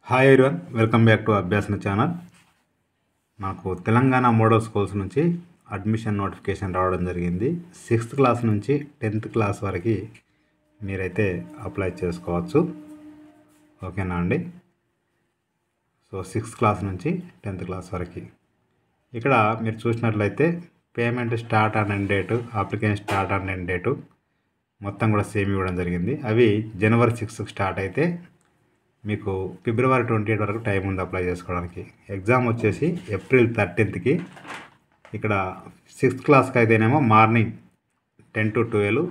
Hi everyone, welcome back to Abhyasana channel. మాకు Telangana model schools నుంచి admission notification రావడం జరిగింది. 6th క్లాస్ నుంచి 10th క్లాస్ వరకు మీరైతే అప్లై చేసుకోవచ్చు. ఓకేనా అండి? సో 6th క్లాస్ నుంచి 10th క్లాస్ వరకు ఇక్కడ మీరు చూసినట్లయితే payment start and end date, application start and end date మొత్తం కూడా సేమ్ ఇవ్వడం జరిగింది. అవి January 6th స్టార్ట్ అయితే మీకు February 28 వరకు టైం ఉంది అప్లై చేసుకోవడానికి. ఎగ్జామ్ వచ్చేసి April 13కి. ఇక్కడ 6th క్లాస్కి అయితేనేమో morning 10 to 12,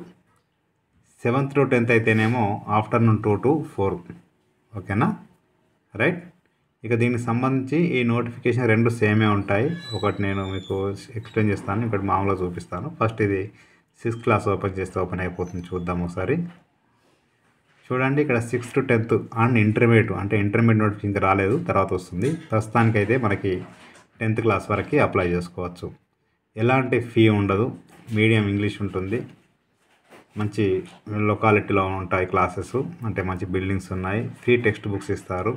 7th to 10th అయితేనేమో ఆఫ్టర్నూన్ 2 to 4. ఓకేనా? రైట్. ఇక దీనికి సంబంధించి ఈ నోటిఫికేషన్ రెండు సేమే ఉంటాయి. ఒకటి నేను మీకు ఎక్స్ప్లెయిన్ చేస్తాను, ఇంకోటి మామూలుగా చూపిస్తాను. ఫస్ట్ ఇది 6th క్లాస్ ఓపెన్ చేస్తే ఓపెన్ అయిపోతుంది, చూద్దాం ఒకసారి. చూడండి, ఇక్కడ 6th to 10th and intermediate, అంటే ఇంటర్మీడియట్ నోటిఫికేషన్ ఇంకా రాలేదు, తర్వాత వస్తుంది. ప్రస్తుతానికైతే మనకి 10th క్లాస్ వరకు అప్లై చేసుకోవచ్చు. ఎలాంటి ఫీ ఉండదు, మీడియం ఇంగ్లీష్ ఉంటుంది, మంచి లొకాలిటీలో ఉంటాయి క్లాసెస్, అంటే మంచి బిల్డింగ్స్ ఉన్నాయి, ఫ్రీ టెక్స్ట్ బుక్స్ ఇస్తారు.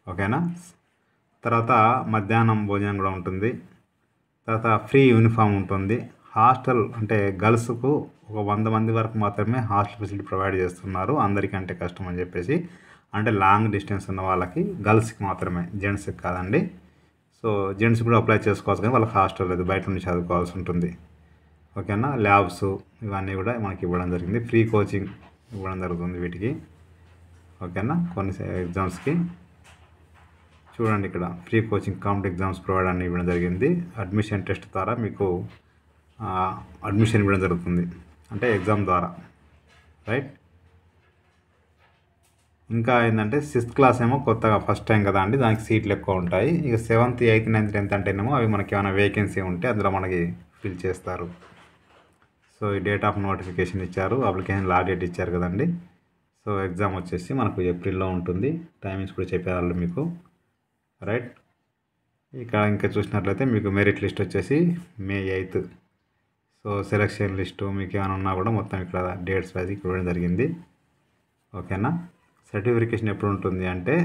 ఓకేనా? తర్వాత మధ్యాహ్నం భోజనం కూడా ఉంటుంది, తర్వాత ఫ్రీ యూనిఫామ్ ఉంటుంది. హాస్టల్ అంటే గర్ల్స్కు ఒక 100 మంది వరకు మాత్రమే హాస్టల్ ఫెసిలిటీ ప్రొవైడ్ చేస్తున్నారు. అందరికంటే కష్టం అని చెప్పేసి, అంటే లాంగ్ డిస్టెన్స్ ఉన్న వాళ్ళకి, గర్ల్స్కి మాత్రమే, జెంట్స్కి కాదండి. సో జెంట్స్ కూడా అప్లై చేసుకోవచ్చు, కానీ వాళ్ళకి హాస్టల్ లేదు, బయట నుండి చదువుకోవాల్సి ఉంటుంది. ఓకేనా? ల్యాబ్స్ ఇవన్నీ కూడా మనకి ఇవ్వడం జరిగింది. ఫ్రీ కోచింగ్ ఇవ్వడం జరుగుతుంది వీటికి. ఓకేనా? కొన్ని ఎగ్జామ్స్కి చూడండి, ఇక్కడ free coaching competitive exams provide అని ఇవ్వడం జరిగింది. అడ్మిషన్ టెస్ట్ ద్వారా మీకు అడ్మిషన్ ఇవ్వడం జరుగుతుంది, అంటే ఎగ్జామ్ ద్వారా. రైట్. ఇంకా ఏంటంటే 6th క్లాస్ ఏమో కొత్తగా ఫస్ట్ టైం కదా అండి, దానికి సీట్లు ఎక్కువ ఉంటాయి. ఇక 7th, 8th, 9th, 10th అంటేనేమో అవి మనకి ఏమైనా వేకెన్సీ ఉంటే అందులో మనకి ఫిల్ చేస్తారు. సో ఈ డేట్ ఆఫ్ నోటిఫికేషన్ ఇచ్చారు, అప్లికేషన్ లాస్ట్ డేట్ ఇచ్చారు కదండి. సో ఎగ్జామ్ వచ్చేసి మనకు ఏప్రిల్లో ఉంటుంది. టైమింగ్స్ కూడా చెప్పేవాళ్ళు మీకు. రైట్. ఇక్కడ ఇంకా చూసినట్లయితే మీకు మెరిట్ లిస్ట్ వచ్చేసి May 8th. So selection list మీకు ఏమైనా ఉన్నా కూడా మొత్తం ఇక్కడ డేట్స్ వైజ్ ఇవ్వడం జరిగింది. ఓకేనా? సర్టిఫికేషన్ ఎప్పుడు ఉంటుంది అంటే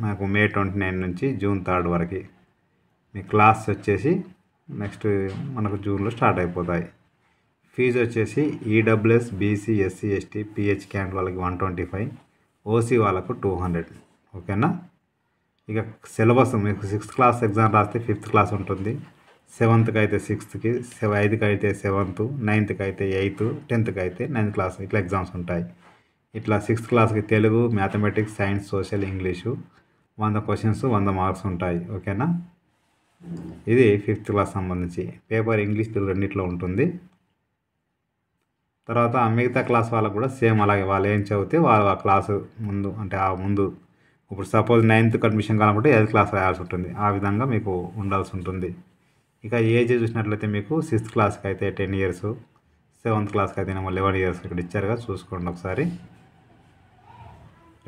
మనకు May 29 నుంచి June 3 వరకు. మీ క్లాస్ వచ్చేసి నెక్స్ట్ మనకు జూన్లో స్టార్ట్ అయిపోతాయి. ఫీజు వచ్చేసి EWS, BC, SC, ST, PH క్యాండ్ వాళ్ళకి 125, OC వాళ్ళకు 200. ఓకేనా? ఇక సిలబస్ మీకు 6th క్లాస్ ఎగ్జామ్ రాస్తే 5th క్లాస్ ఉంటుంది, 7th అయితే 6th, 5th అయితే 7th, 9th అయితే 8th, 10th అయితే 9th క్లాస్, ఇట్లా ఎగ్జామ్స్ ఉంటాయి. ఇట్లా 6th క్లాస్కి Telugu, mathematics, science, social, English 100 questions, 100 marks ఉంటాయి. ఓకేనా? ఇది 5th క్లాస్ సంబంధించి. పేపర్ ఇంగ్లీష్, తెలుగు రెండిట్లో ఉంటుంది. తర్వాత మిగతా క్లాస్ వాళ్ళకు కూడా సేమ్ అలాగే, వాళ్ళు ఏం చదివితే వాళ్ళు ఆ క్లాసు ముందు, అంటే ఆ ముందు, ఇప్పుడు సపోజ్ 9th అడ్మిషన్ కావాలంటే 8th క్లాస్ రాయాల్సి ఉంటుంది. ఆ విధంగా మీకు ఉండాల్సి ఉంటుంది. ఇక ఏజ్ చూసినట్లయితే మీకు 6th క్లాస్కి అయితే 10 years, 7th క్లాస్కి అయితే 11 years ఇక్కడ ఇచ్చారుగా, చూసుకోండి ఒకసారి.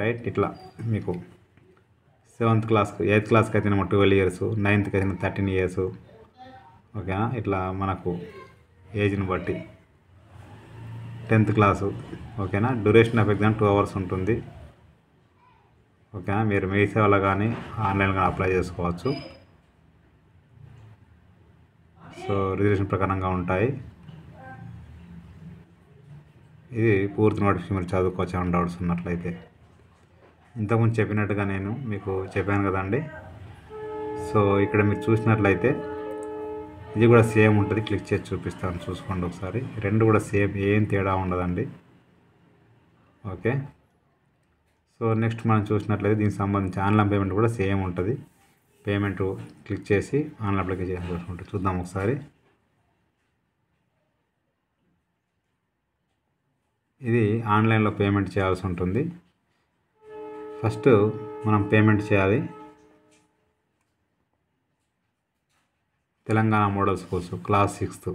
రైట్. ఇట్లా మీకు 7th క్లాస్కి, 8th క్లాస్కి అయితే 12 years, 9th అయితే 13 years. ఓకేనా? ఇట్లా మనకు ఏజ్ని బట్టి. 10th class. ఓకేనా? డ్యూరేషన్ ఆఫ్ ఎగ్జామ్ 2 hours ఉంటుంది. ఓకేనా? మీరు మీ సేవలో కానీ ఆన్లైన్ కానీ అప్లై చేసుకోవచ్చు. సో రిజర్వేషన్ ప్రకారంగా ఉంటాయి. ఇది పూర్తి నోటిఫికేషన్ మీరు చదువుకోవచ్చు ఏమైనా డౌట్స్ ఉన్నట్లయితే. ఇంతకుముందు చెప్పినట్టుగా నేను మీకు చెప్పాను కదండి. సో ఇక్కడ మీరు చూసినట్లయితే ఇది కూడా సేమ్ ఉంటుంది, క్లిక్ చేసి చూపిస్తాను, చూసుకోండి ఒకసారి. రెండు కూడా సేమ్, ఏం తేడా ఉండదండి. ఓకే. సో నెక్స్ట్ మనం చూసినట్లయితే దీనికి సంబంధించి ఆన్లైన్ పేమెంట్ కూడా సేమ్ ఉంటుంది. పేమెంట్ క్లిక్ చేసి ఆన్లైన్ అప్లికేషన్ చూసుకుంటే చూద్దాం ఒకసారి. ఇది ఆన్లైన్లో పేమెంట్ చేయాల్సి ఉంటుంది. ఫస్ట్ మనం పేమెంట్ చేయాలి. Telangana model schools class 6th.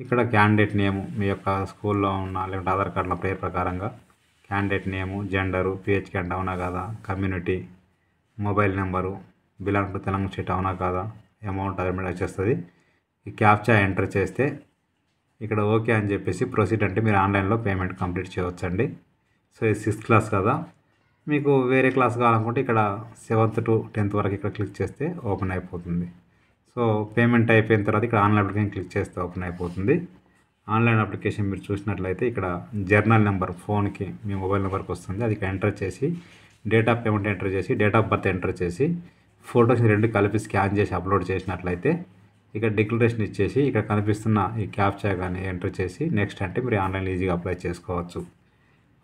ఇక్కడ క్యాండిడేట్ నేము, మీ యొక్క స్కూల్లో ఉన్న లేకపోతే ఆధార్ కార్డుల పేరు ప్రకారంగా క్యాండిడేట్ నేము, జెండరు, PH క్యాండ్ అవునా కాదా, community, mobile number, belong to Telangana state అవునా కాదా, అమౌంట్ అడ్మిట్ వచ్చేస్తుంది. ఈ క్యాప్చా ఎంటర్ చేస్తే ఇక్కడ ఓకే అని చెప్పేసి ప్రొసీడ్ అంటే మీరు ఆన్లైన్లో పేమెంట్ కంప్లీట్ చేయవచ్చండి. సో ఇది 6th క్లాస్ కదా, మీకు వేరే క్లాస్ కావాలనుకుంటే ఇక్కడ 7th to 10th వరకు ఇక్కడ క్లిక్ చేస్తే ఓపెన్ అయిపోతుంది. సో పేమెంట్ అయిపోయిన తర్వాత ఇక్కడ ఆన్లైన్ అప్లికేషన్ క్లిక్ చేస్తే ఓపెన్ అయిపోతుంది. ఆన్లైన్ అప్లికేషన్ మీరు చూసినట్లయితే ఇక్కడ జర్నల్ నెంబర్ ఫోన్కి మీ మొబైల్ నెంబర్కి వస్తుంది. అది ఇక్కడ ఎంటర్ చేసి డేట్ ఆఫ్ పేమెంట్ ఎంటర్ చేసి డేట్ ఆఫ్ బర్త్ ఎంటర్ చేసి ఫొటోస్ 2 కలిపి స్కాన్ చేసి అప్లోడ్ చేసినట్లయితే ఇక్కడ డిక్లరేషన్ ఇచ్చేసి ఇక్కడ కనిపిస్తున్న ఈ క్యాప్చా కానీ ఎంటర్ చేసి నెక్స్ట్ అంటే మీరు ఆన్లైన్ ఈజీగా అప్లై చేసుకోవచ్చు.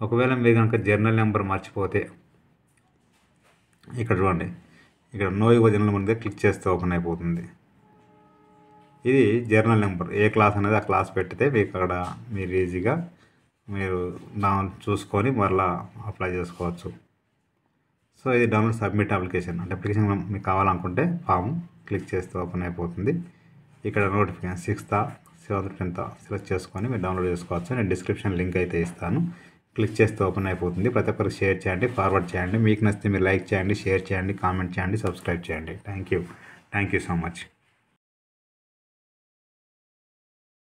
ఒకవేళ మీరు కనుక జర్నల్ నెంబర్ మర్చిపోతే ఇక్కడ చూడండి, ఇక్కడ నో యువర్ జర్నల్ నెంబర్ మీద క్లిక్ చేస్తే ఓపెన్ అయిపోతుంది. ఇది జర్నల్ నెంబర్ ఏ క్లాస్ అనేది ఆ క్లాస్ పెడితే మీకు అక్కడ మీరు ఈజీగా మీరు చూసుకొని మరలా అప్లై చేసుకోవచ్చు. సో ఇది డౌన్లోడ్ సబ్మిట్ అప్లికేషన్ అంటే అప్లికేషన్ మీకు కావాలనుకుంటే ఫామ్ క్లిక్ చేస్తే ఓపెన్ అయిపోతుంది. ఇక్కడ notification 6th, 7th, 10th select చేసుకొని మీరు డౌన్లోడ్ చేసుకోవచ్చు. నేను డిస్క్రిప్షన్ లింక్ అయితే ఇస్తాను. క్లిక్ చేస్తే ఓపెన్ అయిపోతుంది. ప్రతి ఒక్కరికి షేర్ చేయండి, ఫార్వర్డ్ చేయండి. మీకు నచ్చితే మీరు లైక్ చేయండి, షేర్ చేయండి, కామెంట్ చేయండి, సబ్స్క్రైబ్ చేయండి. Thank you so much.